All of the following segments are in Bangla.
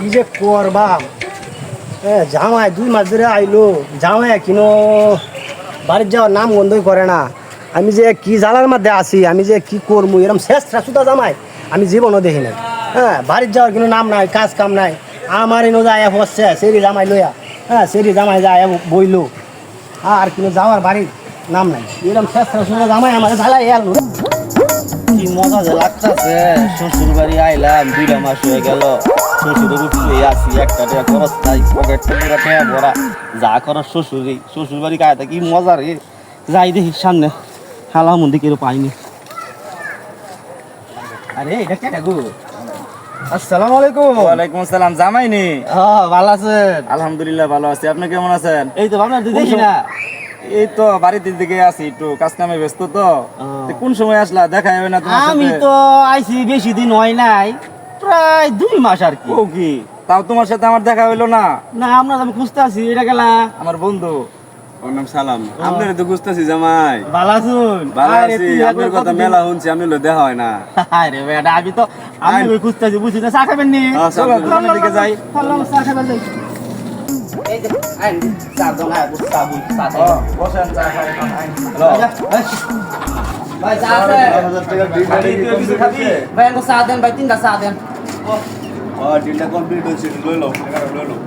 কি যে করবা জামাই 2 মাস ধরে আইলো জামাই কিনো বাড়ির যাওয়ার নাম গন্ধই করে না। আমি যে কি জ্বালার মধ্যে আছি, আমি যে কি করবো, এরকম শেষ সুতা জামাই আমি জীবনও দেখি নাই। বাড়ির যাওয়ার কোনো নাম নাই, কাজ কাম নাই। আমার এনে যায় হচ্ছে সেরি জামাই লইয়া, সেরি জামাই যায় বইলো, আর কিন্তু যাওয়ার বাড়ির নাম নাই। এরকম শেষ সুতা জামাই আমার জ্বালাই এলো। কি মজা যে লাগতেছে, শ্বশুর বাড়ি আইলাম 2 মাস হয়ে গেল। শ্বশুরের উপরে আছি, একটা টাকা খরচ নাই, পকেটটা পুরো টাকা ভরা। যা খরচ শ্বশুর বাড়ি খাইতে কি মজা রে। যাই দেখি সামনে হালা মন্দির কেউ পাইনি। আরে এটা কেটা গো? আসসালামু আলাইকুম। ওয়ালাইকুম আসসালাম। জামাই নি? ভালো আছেন? আলহামদুলিল্লাহ ভালো আছি। আপনি কেমন আছেন? এই তো ভাবনা দেখি না। এই তো বাড়ির দিকে আছি, একটু কাজ কামে ব্যস্ত তো। কোন সময় আসলা? দেখা হবে না তোমার সাথে? আমি তো আইছি বেশি দিন হয় নাই, প্রায় 2 মাস আর কি। ও কি তাও তোমার সাথে আমার দেখা হইলো না? না আমরা আমি খুঁজতে আছি, এটা গেলা আমার বন্ধু। ওর নাম সালাম। আপনারে তো বুঝতেছি জামাই। ভালো আছুন? ভালো আছি, আপনার কথা মেলা শুনছি, আমি দেখা হয় না। আরে বেটা আমি তো আমি খুঁজতে আছি, বুঝছি না। চা খাবেন নি? চলো, দোকানের দিকে যাই। চা খাবেন যাই। এই যে আইন চা দোনা চা বুই চা খাই। বসেন, চা খাই। ভাই চা আছে? 1000 টাকা বিল খাবি? তুই কিছু খাবি? ভাই আমাকে চা দেন, ভাই 3টা চা দেন। ডিলটা কমপ্লিট হয়েছে, লই লও, টাকাটা লই লও।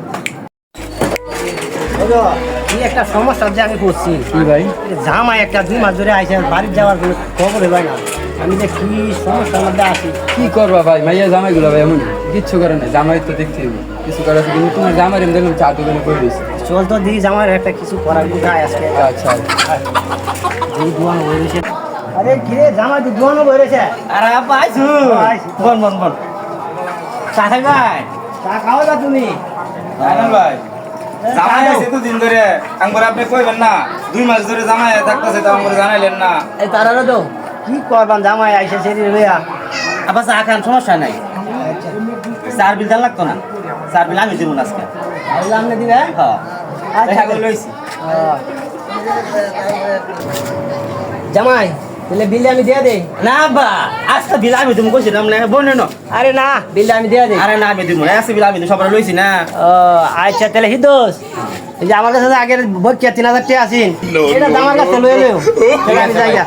কি একটা সমস্যা যে আমি করছি। কি ভাই? জামাই একটা 2 মাস ধরে আইছে, বাড়ির যাওয়ার কোনো খবর হয় না। আমি যে কি সমস্যার মধ্যে আছি। কি করবা ভাই? মাইয়া জামাই গুলা ভাই এমন কিচ্ছু করে না। জামাই তো দেখতে হইব, কিছু করার আছে। কিন্তু তোমার জামাই এমন দেখলাম চা দোকানে করে দিয়েছে। চল তো দিই জামাইয়ের একটা কিছু করার কোথায় আজকে। আচ্ছা এই দুয়ানো বইরেছে। আরে কি রে জামাই তো দুয়ানো বইরেছে। আরে আপা আইছু। বল বল বল। চা খাই ভাই? চা খাও না তুমি? আইনাল ভাই, জামাই আছে তো দিন ধরে। আঙ্গুর আপনি কইবেন না 2 মাস ধরে জামাই থাকতেছে, তো আঙ্গুর জানাইলেন না। এই তারারও তো কি করবান, জামাই আইসে সেরি লইয়া। আপা চা খান, সমস্যা নাই। চার বিল দেন লাগতো না? চার বিল আমি দিব না আজকে। আইলে আপনি দিবেন? হ্যাঁ, আচ্ছা দেখা করে লইছি। জামাই তাহলে বিল আমি দিয়ে দেই। না বা আজকে বিল আমি তুমি কইছিলাম না, বনে না। আরে না, বিল আমি দিয়ে দেই। আরে না আমি দিব না, আজকে বিল আমি সবার লইছি না। আচ্ছা তাহলে হিদোস, এই যে আমার কাছে যে আগের বকিয়া 3000 টাকা আছেন, এটা আমার কাছে লয়ে লও। তাহলে আমি যাই গা।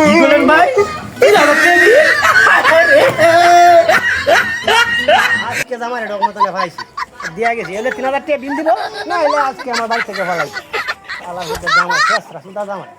কি বলেন ভাই? 3000 টাকা দিই? আজকে জামাই ডকুমেন্ট তাহলে ভাইছি দিয়া গেছি, এলে 3000 টাকা বিল দিব না, এলে আজকে আমার বাড়ি থেকে ভালাই। আল্লাহ জামাই শেষ রাসুদা জামাই।